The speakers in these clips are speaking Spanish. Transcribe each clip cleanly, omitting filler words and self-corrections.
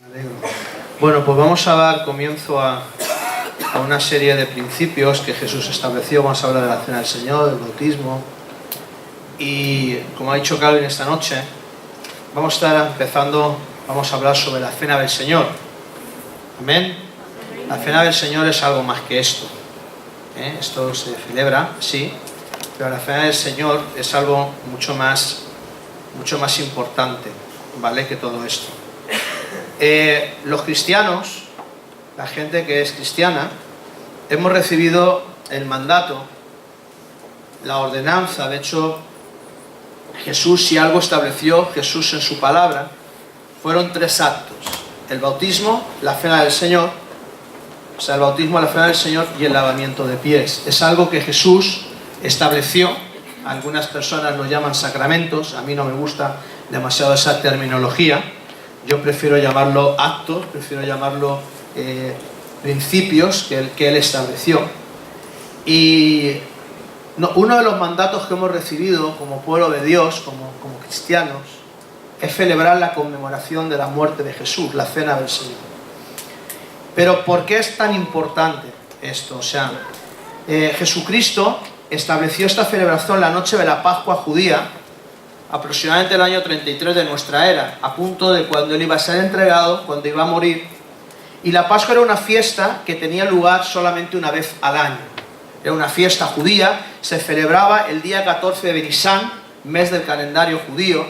Me alegro. Bueno, pues vamos a dar comienzo a una serie de principios que Jesús estableció. Vamos a hablar de la Cena del Señor, del bautismo. Y como ha dicho Calvin esta noche, vamos a estar empezando, vamos a hablar sobre la Cena del Señor. Amén. La Cena del Señor es algo más que esto. Esto se celebra, sí, pero la Cena del Señor es algo mucho más importante, ¿vale?, que todo esto. Los cristianos, la gente que es cristiana, hemos recibido el mandato, la ordenanza. De hecho, Jesús, si algo estableció Jesús en su palabra, fueron 3 actos: el bautismo, la Cena del Señor, o sea, el bautismo, la Cena del Señor y el lavamiento de pies. Es algo que Jesús estableció. Algunas personas lo llaman sacramentos. A mí no me gusta demasiado esa terminología. Yo prefiero llamarlo actos, prefiero llamarlo principios que Él estableció. Y uno de los mandatos que hemos recibido como pueblo de Dios, como cristianos, es celebrar la conmemoración de la muerte de Jesús, la Cena del Señor. Pero ¿por qué es tan importante esto? O sea, Jesucristo estableció esta celebración la noche de la Pascua judía, aproximadamente el año 33 de nuestra era, a punto de cuando Él iba a ser entregado, cuando iba a morir. Y la Pascua era una fiesta que tenía lugar solamente una vez al año. Era una fiesta judía, se celebraba el día 14 de Nisan, mes del calendario judío,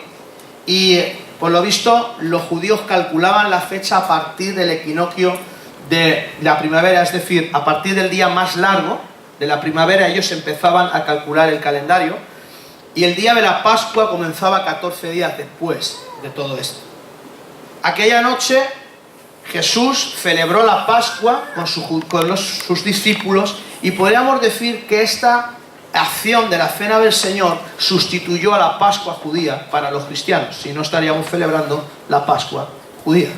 y por lo visto los judíos calculaban la fecha a partir del equinoccio de la primavera, es decir, a partir del día más largo de la primavera ellos empezaban a calcular el calendario, y el día de la Pascua comenzaba 14 días después de todo esto. Aquella noche Jesús celebró la Pascua con sus discípulos, y podríamos decir que esta acción de la Cena del Señor sustituyó a la Pascua judía para los cristianos, si no estaríamos celebrando la Pascua judía.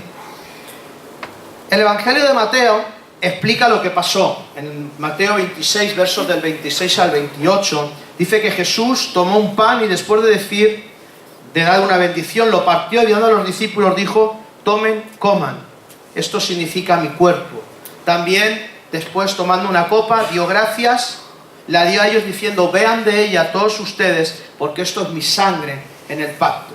El Evangelio de Mateo explica lo que pasó. En Mateo 26, versos del 26 al 28, dice que Jesús tomó un pan y después de dar una bendición, lo partió y dando a los discípulos dijo: tomen, coman, esto significa mi cuerpo. También después, tomando una copa, dio gracias, la dio a ellos diciendo: beban de ella todos ustedes, porque esto es mi sangre en el pacto,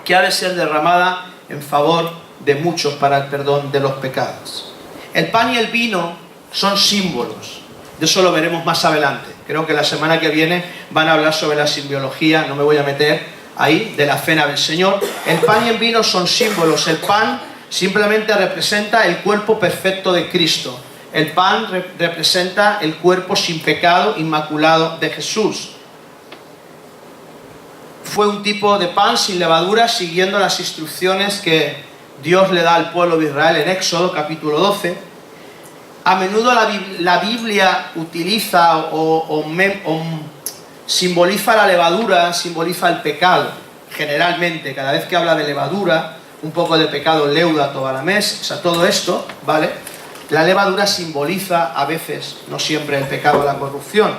que ha de ser derramada en favor de muchos para el perdón de los pecados. El pan y el vino son símbolos. De eso lo veremos más adelante. Creo que la semana que viene van a hablar sobre la simbología, no me voy a meter ahí, de la Cena del Señor. El pan y el vino son símbolos. El pan simplemente representa el cuerpo perfecto de Cristo. El pan representa el cuerpo sin pecado, inmaculado de Jesús. Fue un tipo de pan sin levadura, siguiendo las instrucciones que Dios le da al pueblo de Israel en Éxodo capítulo 12. A menudo la Biblia utiliza o simboliza la levadura, simboliza el pecado. Generalmente, cada vez que habla de levadura, un poco de pecado, leuda, tobaramés, o sea, todo esto, ¿vale? La levadura simboliza a veces, no siempre, el pecado o la corrupción.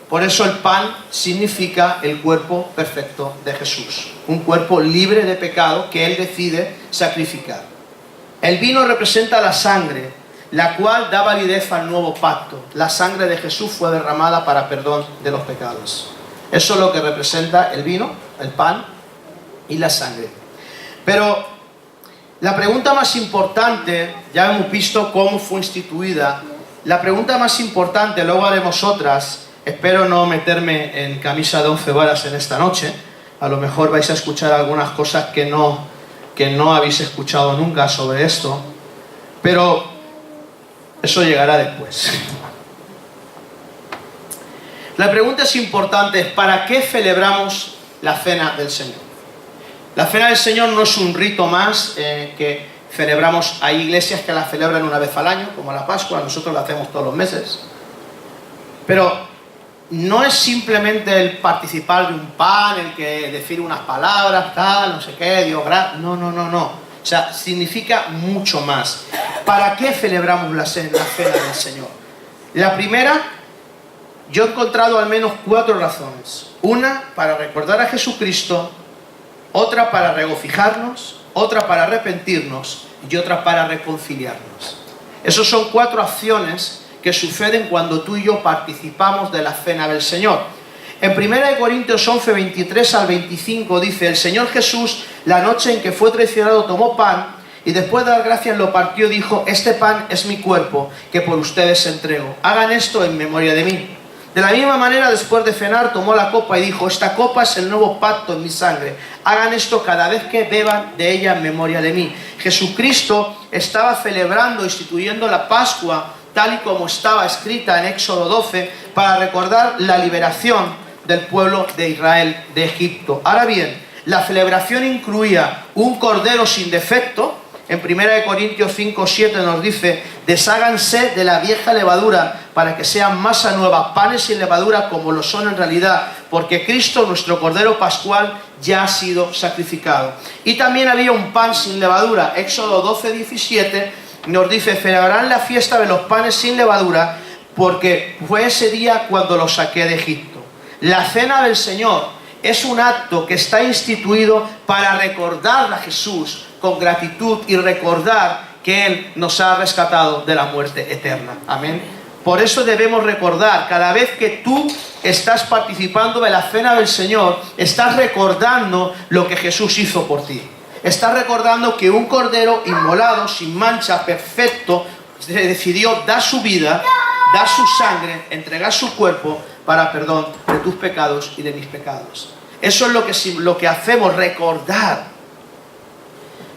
Por eso el pan significa el cuerpo perfecto de Jesús. Un cuerpo libre de pecado que Él decide sacrificar. El vino representa la sangre, la cual da validez al nuevo pacto. La sangre de Jesús fue derramada para perdón de los pecados. Eso es lo que representa el vino, el pan y la sangre. Pero la pregunta más importante, ya hemos visto cómo fue instituida. La pregunta más importante, luego haremos otras. Espero no meterme en camisa de 11 varas en esta noche. A lo mejor vais a escuchar algunas cosas que no habéis escuchado nunca sobre esto. Pero eso llegará después. La pregunta es importante: ¿para qué celebramos la Cena del Señor? La Cena del Señor no es un rito más que celebramos. Hay iglesias que la celebran una vez al año, como la Pascua. Nosotros la hacemos todos los meses. Pero no es simplemente el participar de un pan, el que decir unas palabras, tal, no sé qué, Dios gracias. No. O sea, significa mucho más. ¿Para qué celebramos la cena del Señor? La primera, yo he encontrado al menos 4 razones. Una, para recordar a Jesucristo. Otra, para regocijarnos. otra para arrepentirnos y otra para reconciliarnos. Esas son 4 acciones que suceden cuando tú y yo participamos de la cena del Señor. En 1 Corintios 11, 23 al 25 dice: el Señor Jesús, la noche en que fue traicionado, tomó pan y después de dar gracias lo partió y dijo: este pan es mi cuerpo, que por ustedes entrego. Hagan esto en memoria de mí. De la misma manera, después de cenar, tomó la copa y dijo: esta copa es el nuevo pacto en mi sangre. Hagan esto cada vez que beban de ella en memoria de mí. Jesucristo estaba celebrando, instituyendo la Pascua, tal y como estaba escrita en Éxodo 12, para recordar la liberación del pueblo de Israel de Egipto. Ahora bien, la celebración incluía un cordero sin defecto. En 1 Corintios 5, 7 nos dice: desháganse de la vieja levadura para que sean masa nueva, panes sin levadura como lo son en realidad, porque Cristo, nuestro Cordero Pascual, ya ha sido sacrificado. Y también había un pan sin levadura. Éxodo 12, 17 nos dice: celebrarán la fiesta de los panes sin levadura, porque fue ese día cuando los saqué de Egipto. La cena del Señor es un acto que está instituido para recordar a Jesús con gratitud y recordar que Él nos ha rescatado de la muerte eterna. Amén. Por eso debemos recordar, cada vez que tú estás participando de la cena del Señor, estás recordando lo que Jesús hizo por ti. Estás recordando que un cordero inmolado, sin mancha, perfecto, decidió dar su vida, dar su sangre, entregar su cuerpo para perdón de tus pecados y de mis pecados. Eso es lo que hacemos, recordar.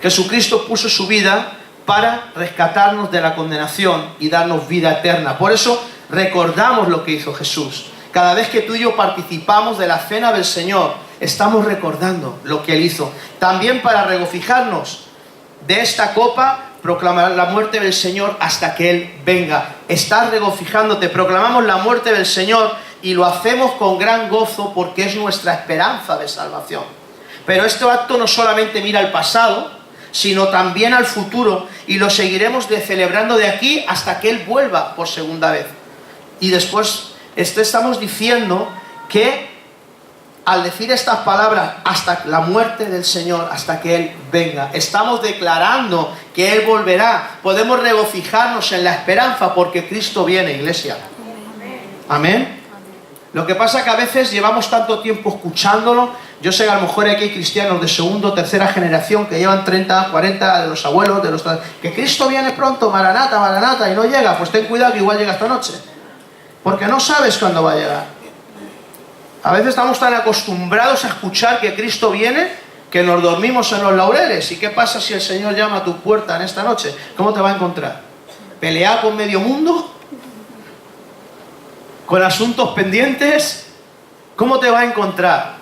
Jesucristo puso su vida para rescatarnos de la condenación y darnos vida eterna. Por eso recordamos lo que hizo Jesús. Cada vez que tú y yo participamos de la cena del Señor, estamos recordando lo que Él hizo. También para regocijarnos de esta copa, proclamar la muerte del Señor hasta que Él venga. Estás regocijándote, proclamamos la muerte del Señor y lo hacemos con gran gozo porque es nuestra esperanza de salvación. Pero este acto no solamente mira al pasado, sino también al futuro, y lo seguiremos celebrando de aquí hasta que Él vuelva por segunda vez. Y después estamos diciendo que al decir estas palabras, hasta la muerte del Señor, hasta que Él venga, estamos declarando que Él volverá. Podemos regocijarnos en la esperanza porque Cristo viene, iglesia. Amén. Lo que pasa es que a veces llevamos tanto tiempo escuchándolo. Yo sé que a lo mejor aquí hay cristianos de segunda o tercera generación que llevan 30, 40, de los abuelos, que Cristo viene pronto, Maranata, Maranata, y no llega. Pues ten cuidado que igual llega esta noche, porque no sabes cuándo va a llegar. A veces estamos tan acostumbrados a escuchar que Cristo viene que nos dormimos en los laureles. ¿Y qué pasa si el Señor llama a tu puerta en esta noche? ¿Cómo te va a encontrar? ¿Peleado con medio mundo? ¿Con asuntos pendientes? ¿Cómo te va a encontrar?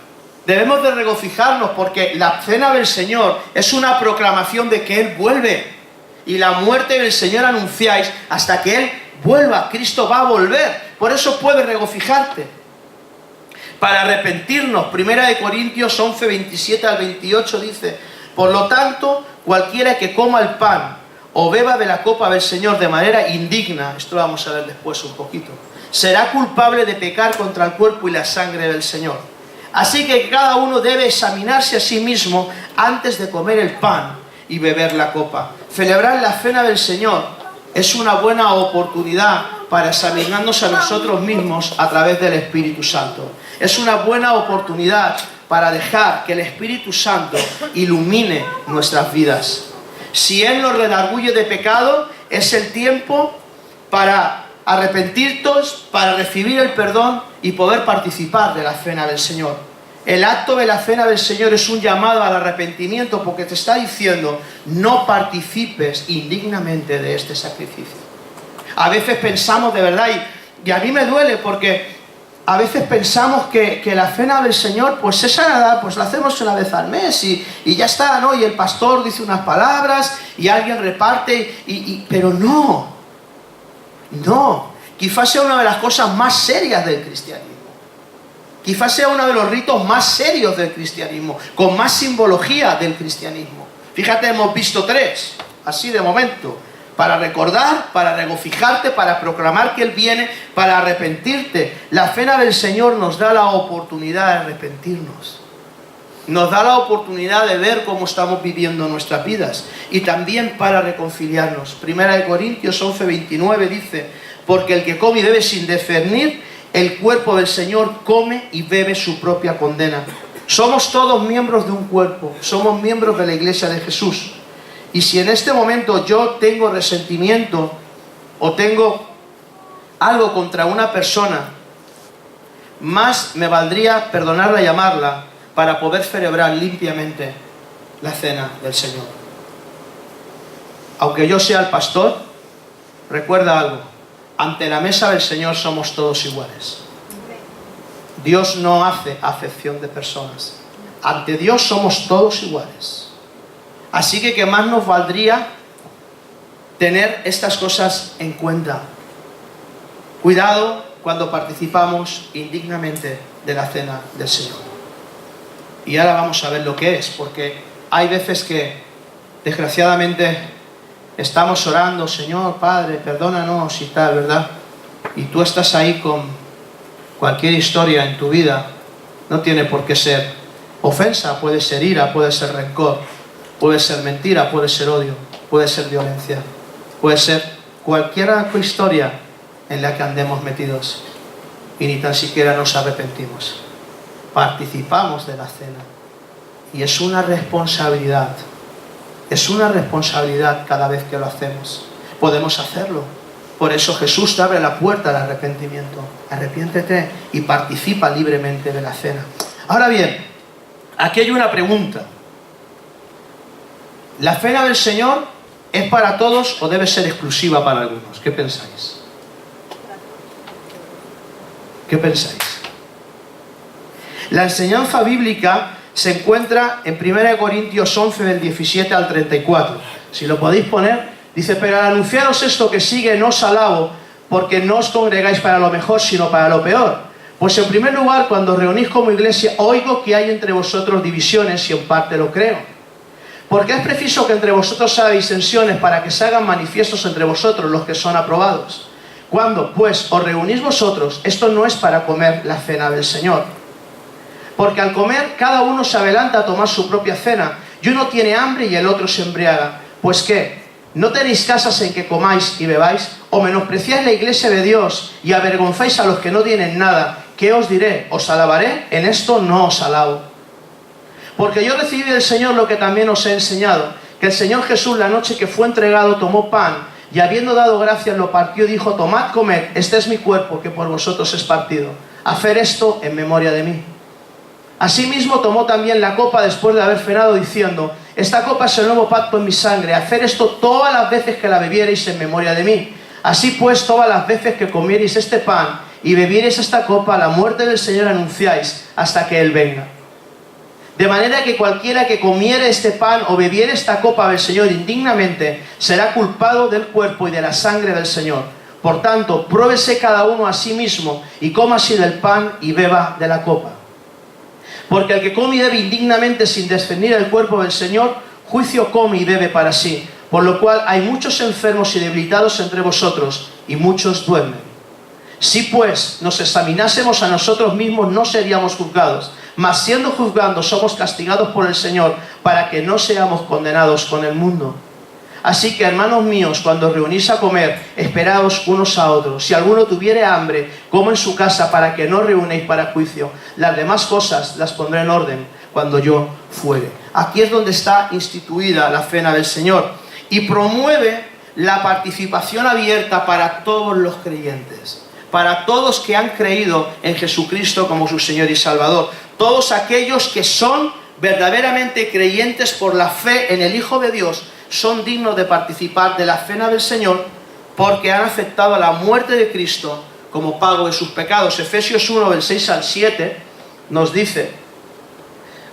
Debemos de regocijarnos porque la cena del Señor es una proclamación de que Él vuelve. Y la muerte del Señor anunciáis hasta que Él vuelva. Cristo va a volver. Por eso puedes regocijarte. Para arrepentirnos, 1 Corintios 11, 27 al 28 dice: por lo tanto, cualquiera que coma el pan o beba de la copa del Señor de manera indigna, esto lo vamos a ver después un poquito, será culpable de pecar contra el cuerpo y la sangre del Señor. Así que cada uno debe examinarse a sí mismo antes de comer el pan y beber la copa. Celebrar la cena del Señor es una buena oportunidad para examinarnos a nosotros mismos a través del Espíritu Santo. Es una buena oportunidad para dejar que el Espíritu Santo ilumine nuestras vidas. Si Él nos redarguye de pecado, es el tiempo para arrepentirnos, para recibir el perdón y poder participar de la cena del Señor. El acto de la cena del Señor es un llamado al arrepentimiento porque te está diciendo: no participes indignamente de este sacrificio. A veces pensamos de verdad, y a mí me duele porque a veces pensamos que la cena del Señor pues es nada, pues la hacemos una vez al mes y ya está, ¿no? Y el pastor dice unas palabras y alguien reparte, pero no, quizás sea una de las cosas más serias del cristianismo. Quizás sea uno de los ritos más serios del cristianismo, con más simbología del cristianismo. Fíjate, hemos visto 3, así de momento. Para recordar, para regocijarte, para proclamar que Él viene, para arrepentirte. La cena del Señor nos da la oportunidad de arrepentirnos. nos da la oportunidad de ver cómo estamos viviendo nuestras vidas y también para reconciliarnos. Primera de Corintios 11:29 dice: porque el que come y bebe sin discernir el cuerpo del Señor, come y bebe su propia condena. Somos todos miembros de un cuerpo, somos miembros de la Iglesia de Jesús. Y si en este momento yo tengo resentimiento o tengo algo contra una persona, más me valdría perdonarla y amarla para poder celebrar limpiamente la cena del Señor. Aunque yo sea el pastor, recuerda algo: ante la mesa del Señor somos todos iguales. Dios no hace acepción de personas. Ante Dios somos todos iguales. Así que más nos valdría tener estas cosas en cuenta. Cuidado cuando participamos indignamente de la cena del Señor. Y ahora vamos a ver lo que es, porque hay veces que, desgraciadamente, estamos orando: Señor, Padre, perdónanos y tal, ¿verdad? Y tú estás ahí con cualquier historia en tu vida. No tiene por qué ser ofensa, puede ser ira, puede ser rencor, puede ser mentira, puede ser odio, puede ser violencia, puede ser cualquier historia en la que andemos metidos y ni tan siquiera nos arrepentimos. Participamos de la cena y es una responsabilidad. Es una responsabilidad cada vez que lo hacemos. Podemos hacerlo. Por eso Jesús te abre la puerta al arrepentimiento. Arrepiéntete y participa libremente de la cena. Ahora bien, aquí hay una pregunta. ¿La cena del Señor es para todos o debe ser exclusiva para algunos? ¿Qué pensáis? ¿Qué pensáis? La enseñanza bíblica se encuentra en 1 Corintios 11, del 17 al 34. Si lo podéis poner, dice: pero al anunciaros esto que sigue, no os alabo, porque no os congregáis para lo mejor, sino para lo peor. Pues en primer lugar, cuando os reunís como iglesia, oigo que hay entre vosotros divisiones, y en parte lo creo. Porque es preciso que entre vosotros haya disensiones, para que se hagan manifiestos entre vosotros los que son aprobados. Cuando, pues, os reunís vosotros, esto no es para comer la cena del Señor. Porque al comer, cada uno se adelanta a tomar su propia cena, y uno tiene hambre y el otro se embriaga. Pues ¿qué? ¿No tenéis casas en que comáis y bebáis? ¿O menospreciáis la iglesia de Dios y avergonzáis a los que no tienen nada? ¿Qué os diré? ¿Os alabaré? En esto no os alabo. Porque yo recibí del Señor lo que también os he enseñado, que el Señor Jesús, la noche que fue entregado, tomó pan, y habiendo dado gracias, lo partió y dijo: tomad, comed, este es mi cuerpo, que por vosotros es partido. Haced esto en memoria de mí. Asimismo tomó también la copa después de haber cenado, diciendo: esta copa es el nuevo pacto en mi sangre, haced esto todas las veces que la bebiereis en memoria de mí. Así pues, todas las veces que comiereis este pan y bebiereis esta copa, la muerte del Señor anunciáis hasta que Él venga. De manera que cualquiera que comiere este pan o bebiere esta copa del Señor indignamente, será culpado del cuerpo y de la sangre del Señor. Por tanto, pruébese cada uno a sí mismo, y coma así del pan y beba de la copa. Porque el que come y bebe indignamente sin discernir el cuerpo del Señor, juicio come y bebe para sí. Por lo cual hay muchos enfermos y debilitados entre vosotros, y muchos duermen. Si pues nos examinásemos a nosotros mismos, no seríamos juzgados. Mas siendo juzgados, somos castigados por el Señor, para que no seamos condenados con el mundo. Así que, hermanos míos, cuando os reunís a comer, esperaos unos a otros. Si alguno tuviere hambre, coma en su casa, para que no reunéis para juicio. Las demás cosas las pondré en orden cuando yo fuere. Aquí es donde está instituida la cena del Señor, y promueve la participación abierta para todos los creyentes, para todos que han creído en Jesucristo como su Señor y Salvador, todos aquellos que son verdaderamente creyentes por la fe en el Hijo de Dios, son dignos de participar de la cena del Señor, porque han aceptado la muerte de Cristo como pago de sus pecados. Efesios 1, del 6 al 7, nos dice: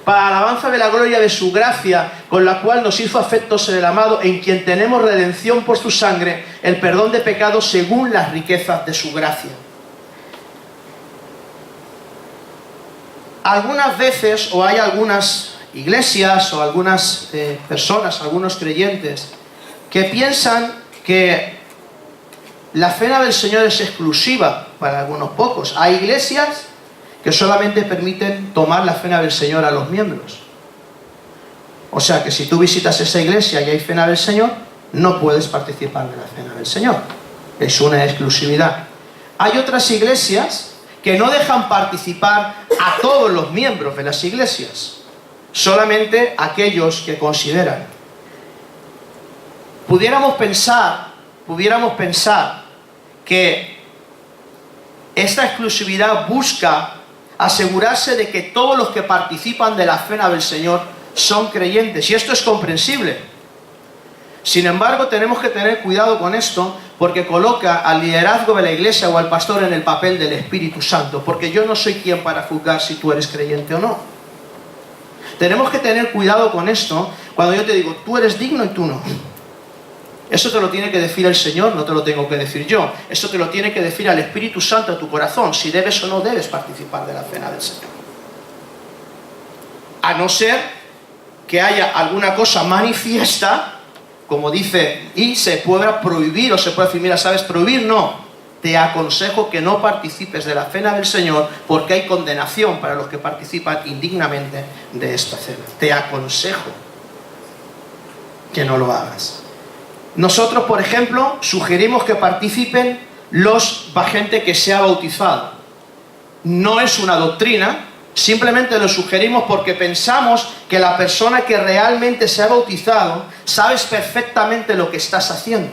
para alabanza de la gloria de su gracia, con la cual nos hizo afectos en el amado, en quien tenemos redención por su sangre, el perdón de pecados según las riquezas de su gracia. Algunas veces, o hay algunas iglesias o algunas personas, algunos creyentes, que piensan que la cena del Señor es exclusiva para algunos pocos. Hay iglesias que solamente permiten tomar la cena del Señor a los miembros. O sea que si tú visitas esa iglesia y hay cena del Señor, no puedes participar de la cena del Señor. Es una exclusividad. Hay otras iglesias que no dejan participar a todos los miembros de las iglesias, solamente aquellos que consideran. Pudiéramos pensar que esta exclusividad busca asegurarse de que todos los que participan de la cena del Señor son creyentes, y esto es comprensible. Sin embargo, tenemos que tener cuidado con esto, porque coloca al liderazgo de la iglesia o al pastor en el papel del Espíritu Santo, porque yo no soy quien para juzgar si tú eres creyente o no. Tenemos que tener cuidado con esto cuando yo te digo, tú eres digno y tú no. Eso te lo tiene que decir el Señor, no te lo tengo que decir yo. Eso te lo tiene que decir al Espíritu Santo a tu corazón, si debes o no debes participar de la cena del Señor. A no ser que haya alguna cosa manifiesta, como dice, y se pueda prohibir o se puede decir, mira, ¿sabes? Prohibir no. Te aconsejo que no participes de la cena del Señor porque hay condenación para los que participan indignamente de esta cena. Te aconsejo que no lo hagas. Nosotros, por ejemplo, sugerimos que participen la gente que se ha bautizado. No es una doctrina, simplemente lo sugerimos porque pensamos que la persona que realmente se ha bautizado, sabes perfectamente lo que estás haciendo.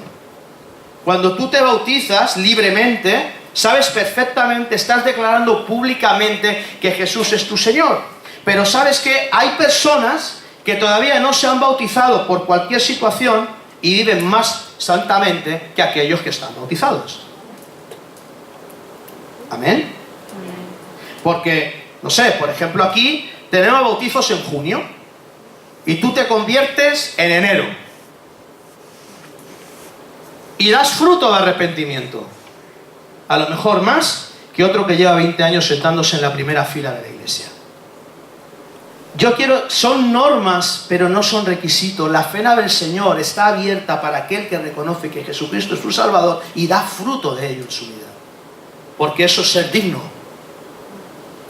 Cuando tú te bautizas libremente, sabes perfectamente, estás declarando públicamente que Jesús es tu Señor. Pero sabes que hay personas que todavía no se han bautizado por cualquier situación y viven más santamente que aquellos que están bautizados. ¿Amén? Porque, no sé, por ejemplo aquí tenemos bautizos en junio y tú te conviertes en enero y das fruto de arrepentimiento, a lo mejor más que otro que lleva 20 años sentándose en la primera fila de la iglesia. Son normas, pero no son requisitos. La cena del Señor está abierta para aquel que reconoce que Jesucristo es su Salvador y da fruto de ello en su vida. Porque eso es ser digno.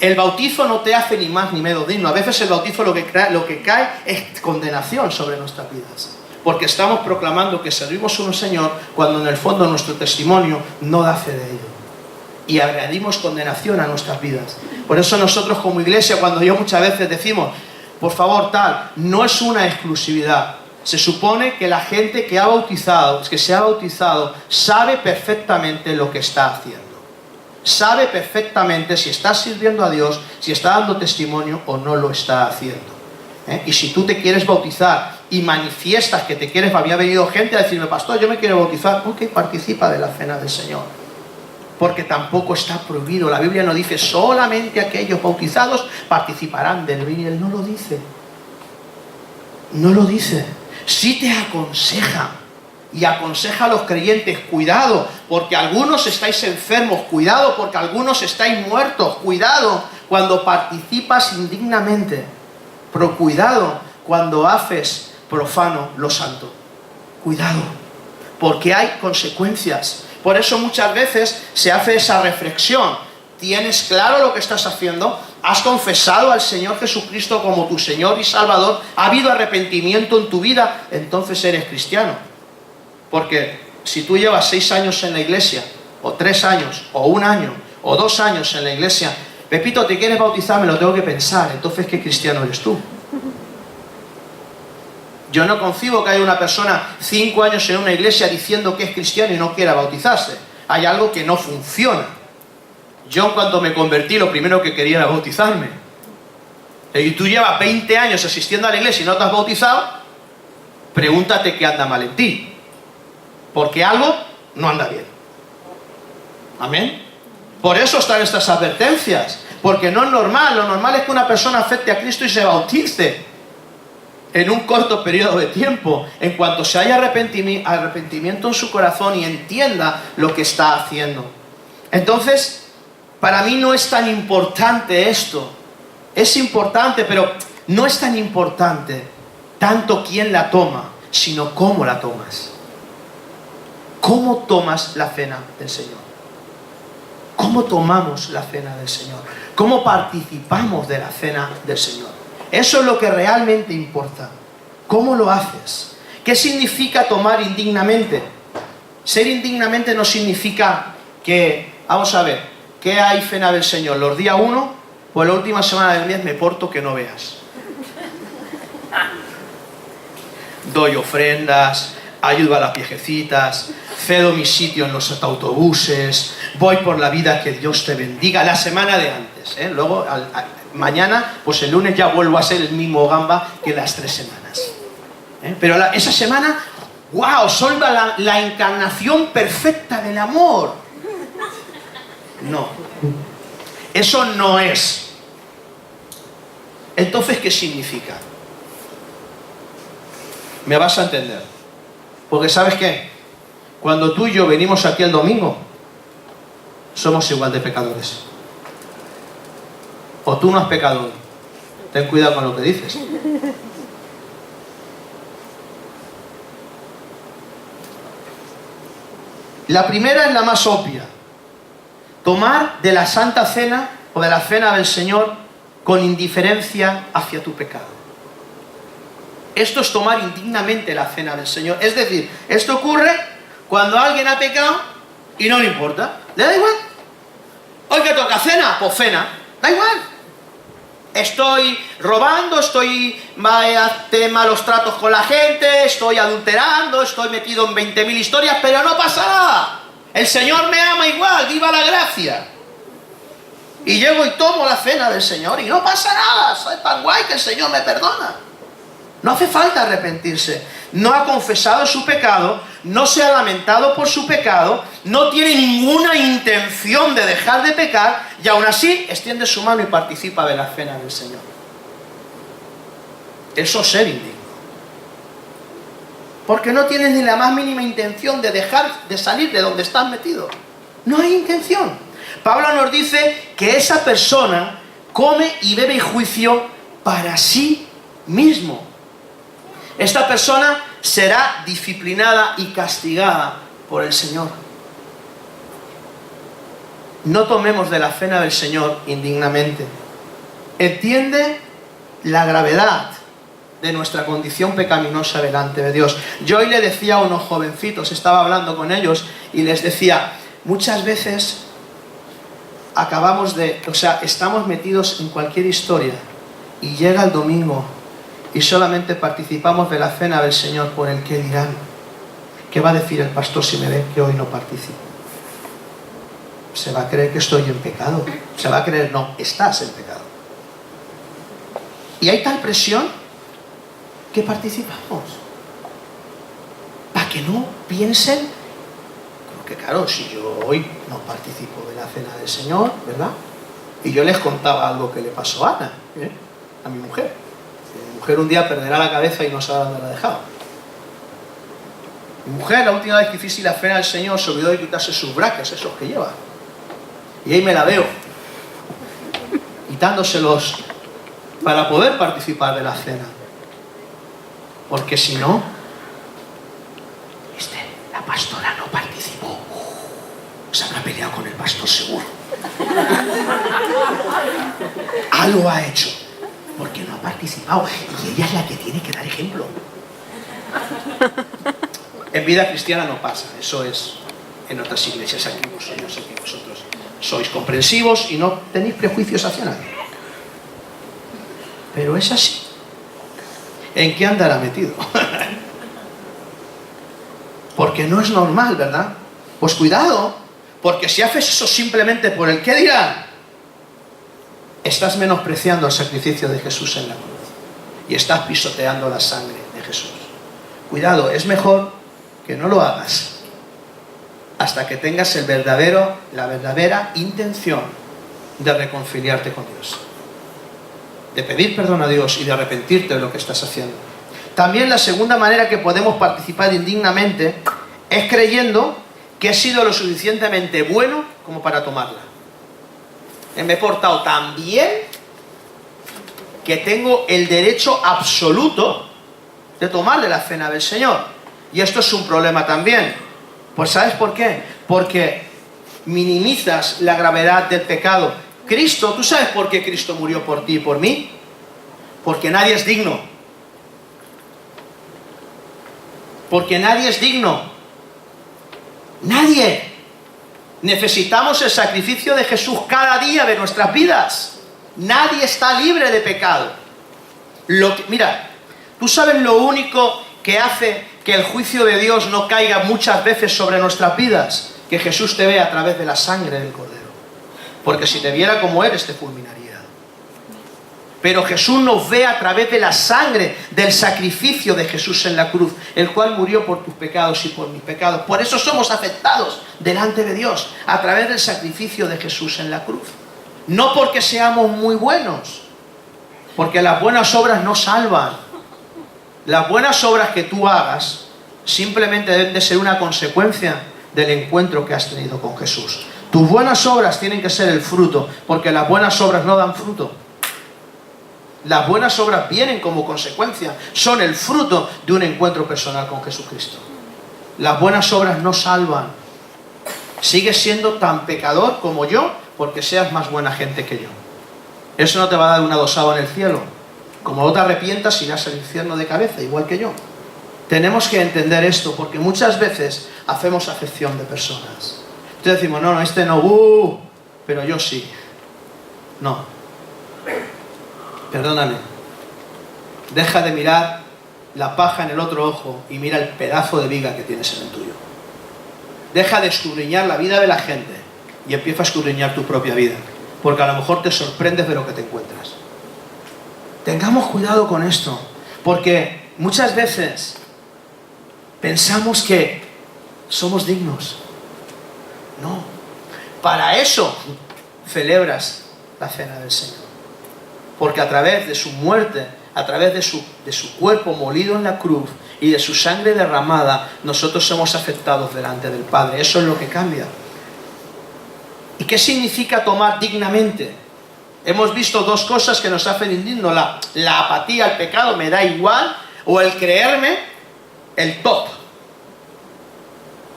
El bautizo no te hace ni más ni menos digno. A veces el bautizo lo que cae es condenación sobre nuestras vidas. Porque estamos proclamando que servimos a un Señor cuando en el fondo nuestro testimonio no da fe de ello. Y añadimos condenación a nuestras vidas. Por eso nosotros como iglesia, cuando yo muchas veces decimos, por favor, no es una exclusividad. Se supone que la gente que se ha bautizado, sabe perfectamente lo que está haciendo. Sabe perfectamente si está sirviendo a Dios, si está dando testimonio o no lo está haciendo. Y si tú te quieres bautizar y manifiestas que te quieres, había venido gente a decirme, pastor, yo me quiero bautizar, ok, participa de la cena del Señor. Porque tampoco está prohibido. La Biblia no dice solamente aquellos bautizados participarán del vino. Él no lo dice. No lo dice. Sí te aconseja. Y aconseja a los creyentes, cuidado, porque algunos estáis enfermos. Cuidado, porque algunos estáis muertos. Cuidado cuando participas indignamente. Pero cuidado cuando haces profano lo santo. Cuidado, porque hay consecuencias. Por eso muchas veces se hace esa reflexión. ¿Tienes claro lo que estás haciendo? ¿Has confesado al Señor Jesucristo como tu Señor y Salvador? ¿Ha habido arrepentimiento en tu vida? Entonces eres cristiano. Porque si tú llevas 6 años en la iglesia, o 3 años, o 1 año, o 2 años en la iglesia, Pepito, ¿te quieres bautizar? Me lo tengo que pensar. Entonces, ¿qué cristiano eres tú? Yo no concibo que haya una persona 5 años en una iglesia diciendo que es cristiano y no quiera bautizarse. Hay algo que no funciona. Yo cuando me convertí lo primero que quería era bautizarme. Y tú llevas 20 años asistiendo a la iglesia y no te has bautizado, pregúntate qué anda mal en ti. Porque algo no anda bien. Amén. Por eso están estas advertencias. Porque no es normal. Lo normal es que una persona acepte a Cristo y se bautice en un corto periodo de tiempo, en cuanto se haya arrepentimiento en su corazón y entienda lo que está haciendo. Entonces, para mí no es tan importante esto. Es importante, pero no es tan importante tanto quién la toma, sino cómo la tomas. ¿Cómo tomas la cena del Señor? ¿Cómo tomamos la cena del Señor? ¿Cómo participamos de la cena del Señor? Eso es lo que realmente importa. ¿Cómo lo haces? ¿Qué significa tomar indignamente? Ser indignamente no significa que, vamos a ver, ¿qué hay cena del Señor? Los días 1, pues la última semana del mes me porto que no veas. Doy ofrendas, ayudo a las viejecitas, cedo mi sitio en los autobuses, voy por la vida, que Dios te bendiga, la semana de antes, ¿eh? Luego, mañana, pues el lunes ya vuelvo a ser el mismo gamba que las 3 semanas. Pero esa semana, ¡wow!, soy la encarnación perfecta del amor. No, eso no es. Entonces, ¿qué significa? Me vas a entender. Porque ¿sabes qué? Cuando tú y yo venimos aquí el domingo, somos igual de pecadores. O tú no has pecado hoy. Ten cuidado con lo que dices. La primera es la más obvia. Tomar de la Santa Cena o de la Cena del Señor con indiferencia hacia tu pecado. Esto es tomar indignamente la Cena del Señor. Es decir, esto ocurre cuando alguien ha pecado y no le importa. Le da igual. Hoy que toca cena, pues cena. Da igual. Estoy robando, estoy haciendo malos tratos con la gente, estoy adulterando, estoy metido en 20.000 historias, pero no pasa nada. El Señor me ama igual, viva la gracia. Y llego y tomo la cena del Señor y no pasa nada. Soy tan guay que el Señor me perdona. No hace falta arrepentirse. No ha confesado su pecado, no se ha lamentado por su pecado, no tiene ninguna intención de dejar de pecar y aún así extiende su mano y participa de la cena del Señor. Eso es ser indigno. Porque no tienes ni la más mínima intención de dejar de salir de donde estás metido. No hay intención. Pablo nos dice que esa persona come y bebe juicio para sí mismo. Esta persona será disciplinada y castigada por el Señor. No tomemos de la cena del Señor indignamente. Entiende la gravedad de nuestra condición pecaminosa delante de Dios. Yo hoy le decía a unos jovencitos, estaba hablando con ellos y les decía, muchas veces estamos metidos en cualquier historia y llega el domingo y solamente participamos de la cena del Señor por el que dirán. ¿Qué va a decir el pastor si me ve que hoy no participo? Se va a creer que estoy en pecado. Se va a creer, no, estás en pecado. Y hay tal presión que participamos. Para que no piensen, porque claro, si yo hoy no participo de la cena del Señor, ¿verdad? Y yo les contaba algo que le pasó a Ana, a mi mujer. Mi mujer un día perderá la cabeza y no sabe dónde la ha dejado. Mi mujer, la última vez que hice la cena del Señor, se olvidó de quitarse sus braques, esos que lleva. Y ahí me la veo, quitándoselos para poder participar de la cena. Porque si no, la pastora no participó. Se habrá peleado con el pastor seguro. Algo ha hecho. Porque no ha participado. Y ella es la que tiene que dar ejemplo. En vida cristiana no pasa. Eso es en otras iglesias. Aquí vosotros sois comprensivos y no tenéis prejuicios hacia nadie. Pero es así. ¿En qué andará metido? Porque no es normal, ¿verdad? Pues cuidado, porque si haces eso simplemente por el qué dirán, estás menospreciando el sacrificio de Jesús en la cruz y estás pisoteando la sangre de Jesús. Cuidado, es mejor que no lo hagas hasta que tengas la verdadera intención de reconciliarte con Dios, de pedir perdón a Dios y de arrepentirte de lo que estás haciendo. También la segunda manera que podemos participar indignamente es creyendo que he sido lo suficientemente bueno como para tomarla. Me he portado tan bien que tengo el derecho absoluto de tomar de la cena del Señor. Y esto es un problema también. Pues ¿sabes por qué? Porque minimizas la gravedad del pecado. Cristo, ¿tú sabes por qué Cristo murió por ti y por mí? Porque nadie es digno. Porque nadie es digno. Nadie. Necesitamos el sacrificio de Jesús cada día de nuestras vidas. Nadie está libre de pecado. Mira, ¿tú sabes lo único que hace que el juicio de Dios no caiga muchas veces sobre nuestras vidas? Que Jesús te vea a través de la sangre del Cordero. Porque si te viera como eres, te fulminaría. Pero Jesús nos ve a través de la sangre, del sacrificio de Jesús en la cruz, el cual murió por tus pecados y por mis pecados. Por eso somos aceptados delante de Dios, a través del sacrificio de Jesús en la cruz. No porque seamos muy buenos, porque las buenas obras no salvan. Las buenas obras que tú hagas simplemente deben de ser una consecuencia del encuentro que has tenido con Jesús. Tus buenas obras tienen que ser el fruto, porque las buenas obras no dan fruto. Las buenas obras vienen como consecuencia, son el fruto de un encuentro personal con Jesucristo. Las buenas obras no salvan. Sigues siendo tan pecador como yo, porque seas más buena gente que yo. Eso no te va a dar un adosado en el cielo. Como no te arrepientas, irás al infierno de cabeza, igual que yo. Tenemos que entender esto, porque muchas veces hacemos acepción de personas. Entonces decimos, no, este no, pero yo sí. No. Perdóname. Deja de mirar la paja en el otro ojo y mira el pedazo de viga que tienes en el tuyo. Deja de escudriñar la vida de la gente y empieza a escudriñar tu propia vida, porque a lo mejor te sorprendes de lo que te encuentras. Tengamos cuidado con esto, porque muchas veces pensamos que somos dignos. No. Para eso celebras la cena del Señor. Porque a través de su muerte, a través de su cuerpo molido en la cruz y de su sangre derramada, nosotros somos aceptados delante del Padre. Eso es lo que cambia. ¿Y qué significa tomar dignamente? Hemos visto dos cosas que nos hacen indignos. La apatía al pecado, me da igual, o el creerme el top.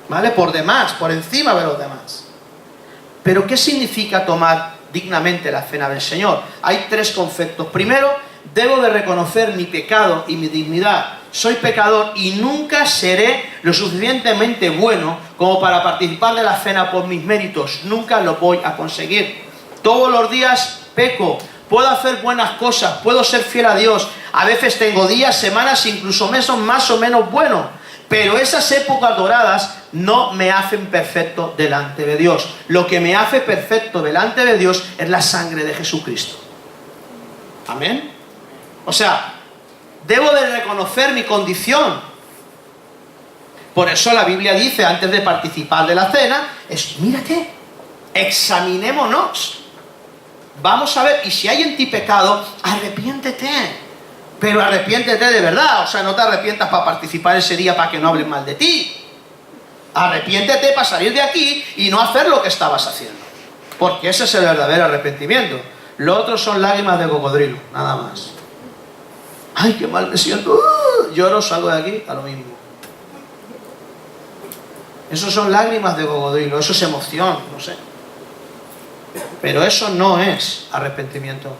¿Vale? Por demás, por encima de los demás. Pero ¿qué significa tomar dignamente la cena del Señor? Hay tres conceptos. Primero, debo de reconocer mi pecado y mi dignidad. Soy pecador y nunca seré lo suficientemente bueno como para participar de la cena por mis méritos. Nunca lo voy a conseguir. Todos los días peco. Puedo hacer buenas cosas, puedo ser fiel a Dios. A veces tengo días, semanas, incluso meses más o menos buenos. Pero esas épocas doradas no me hacen perfecto delante de Dios. Lo que me hace perfecto delante de Dios es la sangre de Jesucristo. Amén. O sea, debo de reconocer mi condición. Por eso la Biblia dice, antes de participar de la cena, mírate, examinémonos. Vamos a ver, y si hay en ti pecado, arrepiéntete. Pero arrepiéntete de verdad, o sea, no te arrepientas para participar ese día para que no hablen mal de ti. Arrepiéntete para salir de aquí y no hacer lo que estabas haciendo. Porque ese es el verdadero arrepentimiento. Lo otro son lágrimas de cocodrilo, nada más. Ay, qué mal me siento. Lloro, salgo de aquí, a lo mismo. Eso son lágrimas de cocodrilo, eso es emoción, no sé. Pero eso no es arrepentimiento.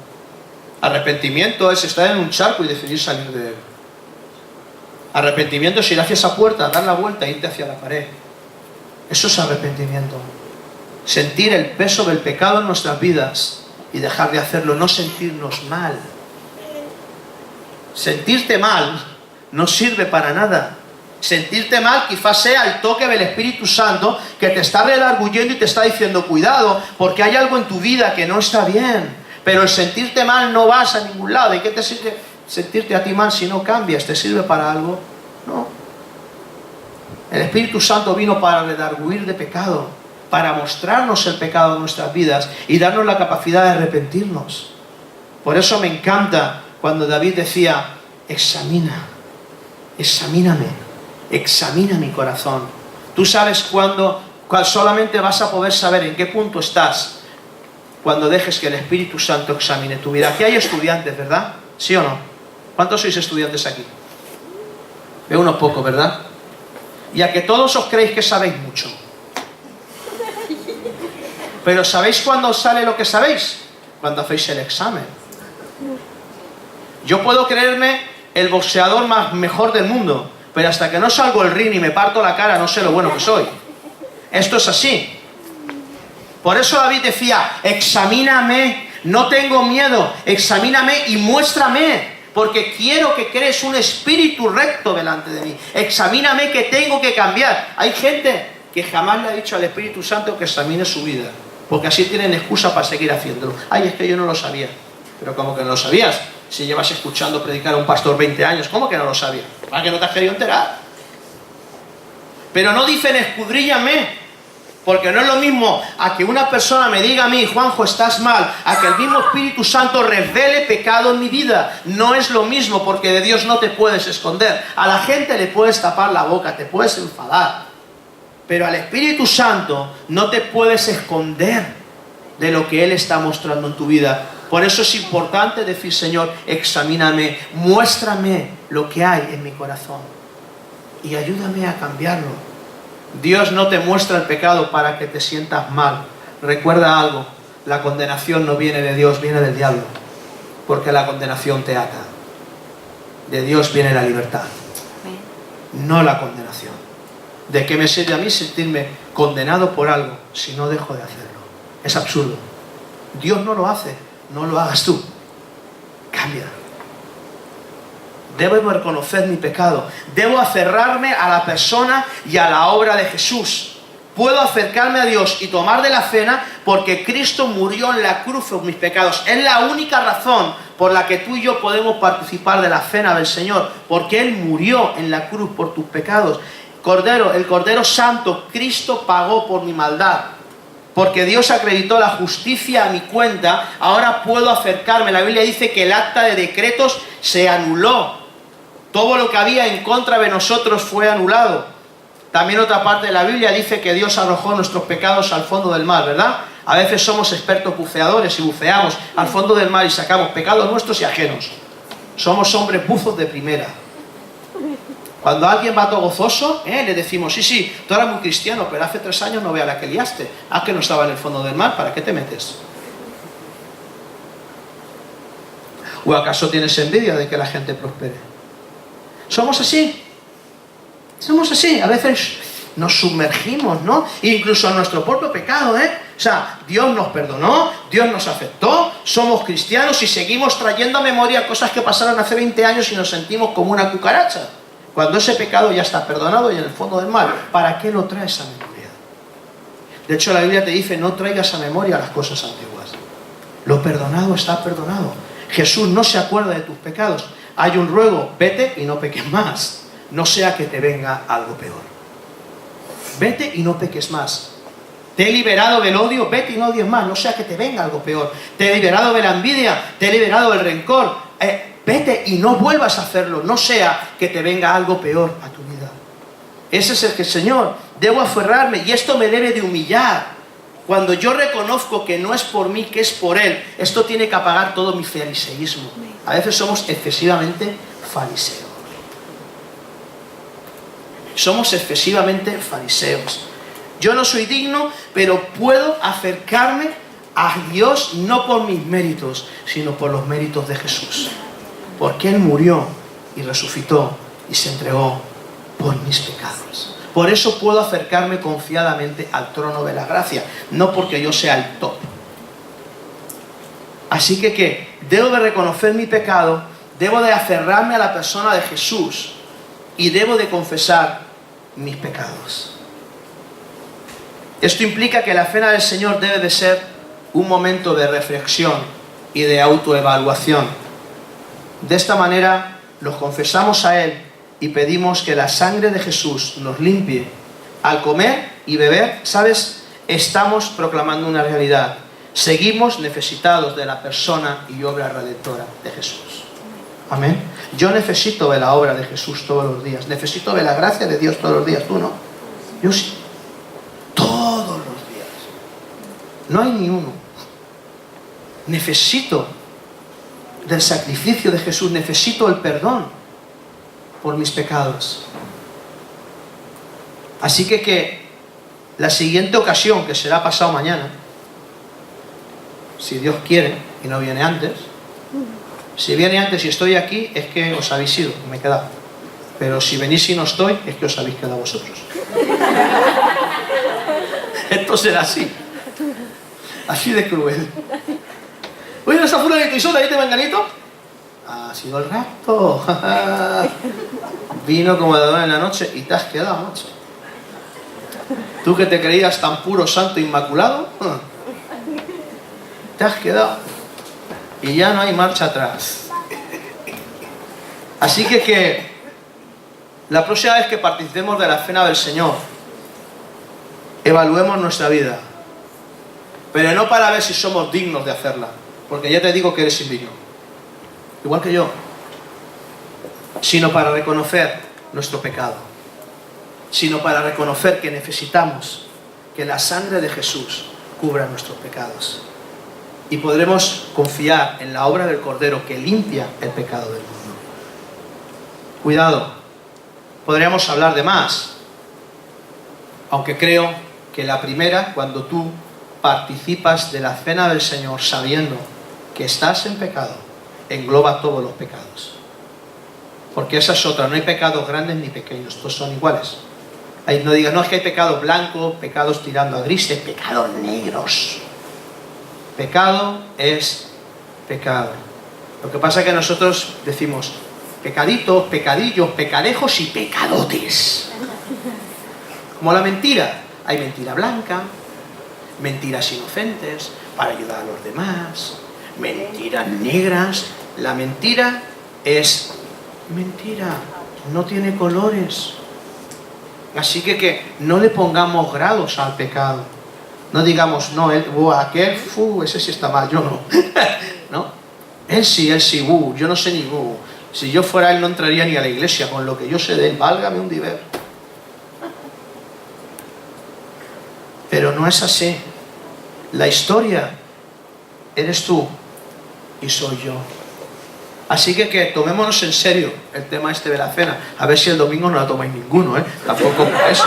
Arrepentimiento es estar en un charco y decidir salir de él. Arrepentimiento es ir hacia esa puerta, dar la vuelta e irte hacia la pared. Eso es arrepentimiento. Sentir el peso del pecado en nuestras vidas y dejar de hacerlo, no sentirnos mal. Sentirte mal no sirve para nada. Sentirte mal quizás sea el toque del Espíritu Santo que te está redarguyendo y te está diciendo cuidado, porque hay algo en tu vida que no está bien. Pero el sentirte mal no vas a ningún lado. ¿Y qué te sirve sentirte a ti mal si no cambias? ¿Te sirve para algo? No. El Espíritu Santo vino para redarguir de pecado, para mostrarnos el pecado en nuestras vidas y darnos la capacidad de arrepentirnos. Por eso me encanta cuando David decía, examíname, examina mi corazón. Tú sabes cuándo solamente vas a poder saber en qué punto estás cuando dejes que el Espíritu Santo examine tu vida. Aquí hay estudiantes, ¿verdad? ¿Sí o no? ¿Cuántos sois estudiantes aquí? Veo unos pocos, ¿verdad? Y a que todos os creéis que sabéis mucho. Pero ¿sabéis cuándo sale lo que sabéis? Cuando hacéis el examen. Yo puedo creerme el boxeador mejor del mundo, Pero hasta que no salgo al ring y me parto la cara, no sé lo bueno que soy. Esto es así. Por eso David decía, examíname, no tengo miedo, examíname y muéstrame, porque quiero que crees un espíritu recto delante de mí. Examíname, que tengo que cambiar. Hay gente que jamás le ha dicho al Espíritu Santo que examine su vida, porque así tienen excusa para seguir haciéndolo. Ay, es que yo no lo sabía. Pero ¿cómo que no lo sabías? Si llevas escuchando predicar a un pastor 20 años, ¿cómo que no lo sabías? ¿Para que no te has querido enterar? Pero no dicen escudríllame, porque no es lo mismo a que una persona me diga a mí, Juanjo, estás mal, a que el mismo Espíritu Santo revele pecado en mi vida. No es lo mismo, porque de Dios no te puedes esconder. A la gente le puedes tapar la boca, te puedes enfadar, pero al Espíritu Santo no te puedes esconder de lo que Él está mostrando en tu vida. Por eso es importante decir, Señor, examíname, muéstrame lo que hay en mi corazón y ayúdame a cambiarlo. Dios no te muestra el pecado para que te sientas mal. Recuerda algo, la condenación no viene de Dios, viene del diablo, porque la condenación te ata. De Dios viene la libertad, no la condenación. ¿De qué me sirve a mí sentirme condenado por algo si no dejo de hacerlo? Es absurdo. Dios no lo hace, no lo hagas tú. Cambia. Debo reconocer mi pecado. Debo aferrarme a la persona y a la obra de Jesús. Puedo acercarme a Dios y tomar de la cena porque Cristo murió en la cruz por mis pecados. Es la única razón por la que tú y yo podemos participar de la cena del Señor, porque Él murió en la cruz por tus pecados. El Cordero Santo, Cristo pagó por mi maldad. Porque Dios acreditó la justicia a mi cuenta, ahora puedo acercarme. La Biblia dice que el acta de decretos se anuló. Todo lo que había en contra de nosotros fue anulado. También otra parte de la Biblia dice que Dios arrojó nuestros pecados al fondo del mar, ¿verdad? A veces somos expertos buceadores y buceamos al fondo del mar y sacamos pecados nuestros y ajenos. Somos hombres buzos de primera. Cuando alguien va todo gozoso, le decimos, sí, tú eras muy cristiano, pero hace 3 años no vea la que liaste. Ah, que no estaba en el fondo del mar, ¿para qué te metes? ¿O acaso tienes envidia de que la gente prospere? Somos así. Somos así. A veces nos sumergimos, ¿no? Incluso en nuestro propio pecado, O sea, Dios nos perdonó, Dios nos aceptó, somos cristianos y seguimos trayendo a memoria cosas que pasaron hace 20 años y nos sentimos como una cucaracha. Cuando ese pecado ya está perdonado y en el fondo del mar, ¿para qué lo traes a memoria? De hecho, la Biblia te dice, no traigas a memoria las cosas antiguas. Lo perdonado está perdonado. Jesús no se acuerda de tus pecados. Hay un ruego, vete y no peques más. No sea que te venga algo peor. Vete y no peques más. Te he liberado del odio, vete y no odies más. No sea que te venga algo peor. Te he liberado de la envidia, te he liberado del rencor. Vete y no vuelvas a hacerlo, no sea que te venga algo peor a tu vida. Ese es el que, Señor, debo aferrarme y esto me debe de humillar. Cuando yo reconozco que no es por mí, que es por Él, esto tiene que apagar todo mi fariseísmo. A veces somos excesivamente fariseos. Somos excesivamente fariseos. Yo no soy digno, pero puedo acercarme a Dios no por mis méritos, sino por los méritos de Jesús. Porque Él murió y resucitó y se entregó por mis pecados. Por eso puedo acercarme confiadamente al trono de la gracia, no porque yo sea el top. Así que debo de reconocer mi pecado, debo de aferrarme a la persona de Jesús y debo de confesar mis pecados. Esto implica que la cena del Señor debe de ser un momento de reflexión y de autoevaluación. De esta manera los confesamos a Él y pedimos que la sangre de Jesús nos limpie. Al comer y beber, ¿sabes? Estamos proclamando una realidad. Seguimos necesitados de la persona y obra redentora de Jesús. Amén. Yo necesito de la obra de Jesús todos los días. Necesito de la gracia de Dios todos los días. ¿Tú no? Yo sí. Todos los días. No hay ni uno. Necesito del sacrificio de Jesús. Necesito el perdón por mis pecados. Así que la siguiente ocasión, que será pasado mañana, si Dios quiere y no viene antes, si viene antes y estoy aquí, es que os habéis ido, me he quedado. Pero si venís y no estoy, es que os habéis quedado vosotros. Esto será así. Así de cruel. Oye, esa fulanito y sola, ¿y este manganito? Ha sido el rapto. Vino como de 2 en la noche y te has quedado, macho. Tú que te creías tan puro, santo, inmaculado, te has quedado. Y ya no hay marcha atrás. Así que la próxima vez que participemos de la cena del Señor, evaluemos nuestra vida. Pero no para ver si somos dignos de hacerla. Porque ya te digo que eres indigno. Igual que yo. Sino para reconocer nuestro pecado. Sino para reconocer que necesitamos que la sangre de Jesús cubra nuestros pecados. Y podremos confiar en la obra del Cordero que limpia el pecado del mundo. Cuidado. Podríamos hablar de más. Aunque creo que la primera, cuando tú participas de la cena del Señor sabiendo que estás en pecado, engloba todos los pecados. Porque esa es otra, no hay pecados grandes ni pequeños, todos son iguales. No digas, no, es que hay pecados blancos, pecados tirando a grises, pecados negros. Pecado es pecado. Lo que pasa es que nosotros decimos pecaditos, pecadillos, pecadejos y pecadotes. Como la mentira. Hay mentira blanca, mentiras inocentes para ayudar a los demás, mentiras negras. La mentira es mentira, no tiene colores. Así que no le pongamos grados al pecado. No digamos, no, aquel, ese sí está mal, yo no. ¿No? Él sí, yo no sé ni si yo fuera él no entraría ni a la iglesia, con lo que yo sé de él, válgame un diver. Pero no es así. La historia eres tú y soy yo. Así que tomémonos en serio el tema este de la cena. A ver si el domingo no la tomáis ninguno, ¿eh? Tampoco por eso.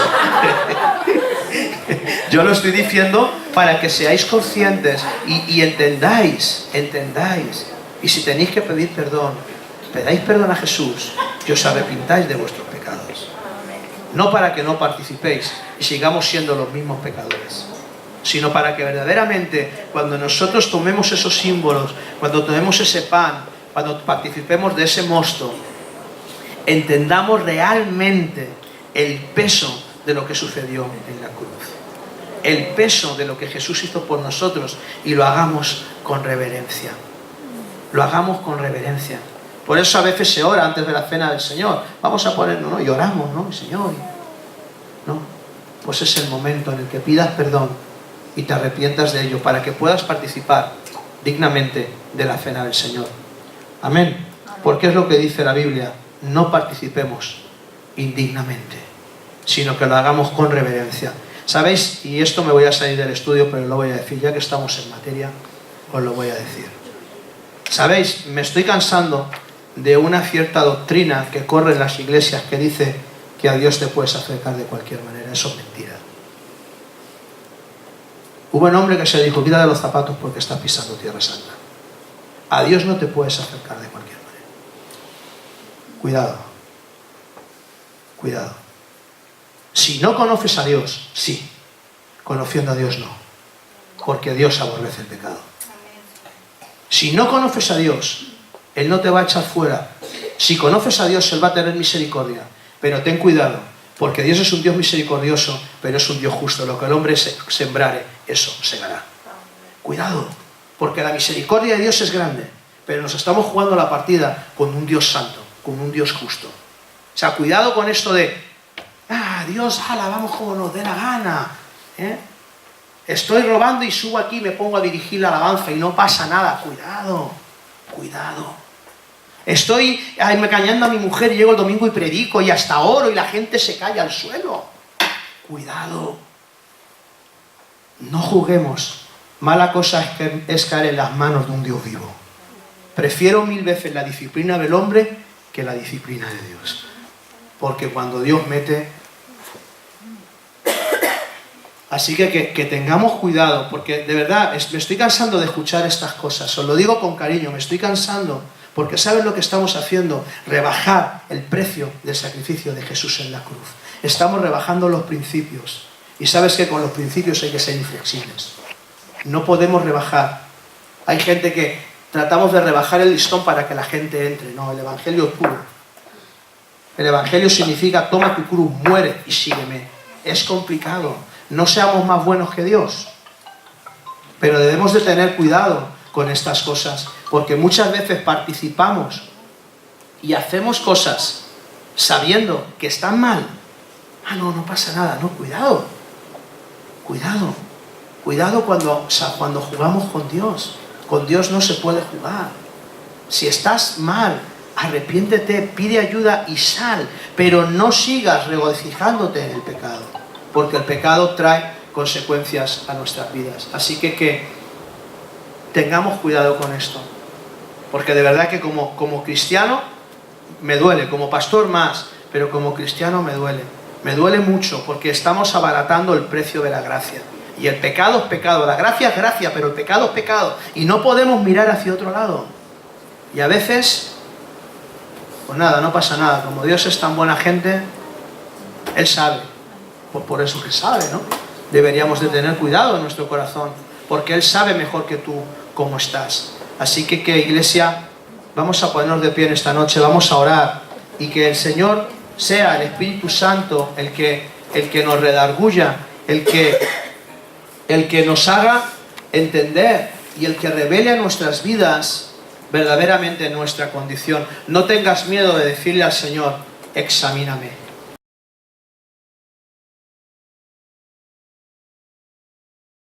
Yo lo estoy diciendo para que seáis conscientes y entendáis. Y si tenéis que pedir perdón, pedáis perdón a Jesús y os arrepintáis de vuestros pecados. No para que no participéis y sigamos siendo los mismos pecadores, sino para que verdaderamente cuando nosotros tomemos esos símbolos, cuando tomemos ese pan, cuando participemos de ese mosto, entendamos realmente el peso de lo que sucedió en la cruz. El peso de lo que Jesús hizo por nosotros y lo hagamos con reverencia. Lo hagamos con reverencia. Por eso a veces se ora antes de la cena del Señor. Vamos a ponernos, ¿no? Y oramos, ¿no? Señor, ¿no? Pues es el momento en el que pidas perdón y te arrepientas de ello para que puedas participar dignamente de la cena del Señor. Amén. Porque es lo que dice la Biblia. No participemos indignamente, sino que lo hagamos con reverencia. ¿Sabéis? Y esto me voy a salir del estudio, pero lo voy a decir. Ya que estamos en materia, os lo voy a decir. ¿Sabéis? Me estoy cansando de una cierta doctrina que corre en las iglesias que dice que a Dios te puedes acercar de cualquier manera. Eso es mentira. Hubo un hombre que se dijo, quítate los zapatos porque estás pisando tierra santa. A Dios no te puedes acercar de cualquier manera. Cuidado. Cuidado. Si no conoces a Dios, sí. Conociendo a Dios, no. Porque Dios aborrece el pecado. Si no conoces a Dios, Él no te va a echar fuera. Si conoces a Dios, Él va a tener misericordia. Pero ten cuidado, porque Dios es un Dios misericordioso, pero es un Dios justo. Lo que el hombre sembrare, eso segará. Cuidado, porque la misericordia de Dios es grande, pero nos estamos jugando la partida con un Dios santo, con un Dios justo. O sea, cuidado con esto de, Dios, vamos como nos dé la gana. Estoy robando y subo aquí y me pongo a dirigir la alabanza y no pasa nada. Cuidado, cuidado. Estoy cañando a mi mujer y llego el domingo y predico y hasta oro y la gente se cae al suelo. Cuidado. No juguemos. Mala cosa es caer en las manos de un Dios vivo. Prefiero 1000 veces la disciplina del hombre que la disciplina de Dios. Porque cuando Dios mete... Así que tengamos cuidado, porque de verdad me estoy cansando de escuchar estas cosas. Os lo digo con cariño, me estoy cansando, Porque ¿saben lo que estamos haciendo? Rebajar el precio del sacrificio de Jesús en la cruz. Estamos rebajando los principios. Y sabes que con los principios hay que ser inflexibles. No podemos rebajar. Hay gente que tratamos de rebajar el listón para que la gente entre. No, el Evangelio es puro. El Evangelio significa toma tu cruz, muere y sígueme. Es complicado. No seamos más buenos que Dios. Pero debemos de tener cuidado con estas cosas. Porque muchas veces participamos y hacemos cosas sabiendo que están mal. Ah, no pasa nada. No, cuidado. Cuidado. Cuidado cuando jugamos con Dios. Con Dios no se puede jugar. Si estás mal, arrepiéntete, pide ayuda y sal. Pero no sigas regocijándote en el pecado. Porque el pecado trae consecuencias a nuestras vidas. Así que tengamos cuidado con esto. Porque de verdad que como cristiano me duele, como pastor más, pero como cristiano me duele. Me duele mucho porque estamos abaratando el precio de la gracia. Y el pecado es pecado, la gracia es gracia, pero el pecado es pecado. Y no podemos mirar hacia otro lado. Y a veces, pues nada, no pasa nada. Como Dios es tan buena gente, Él sabe. Pues por eso que sabe, ¿no? Deberíamos de tener cuidado en nuestro corazón, porque Él sabe mejor que tú cómo estás. Así que iglesia, vamos a ponernos de pie en esta noche, vamos a orar. Y que el Señor sea el Espíritu Santo el que nos redarguya, el que nos haga entender y el que revele a nuestras vidas verdaderamente nuestra condición. No tengas miedo de decirle al Señor, examíname.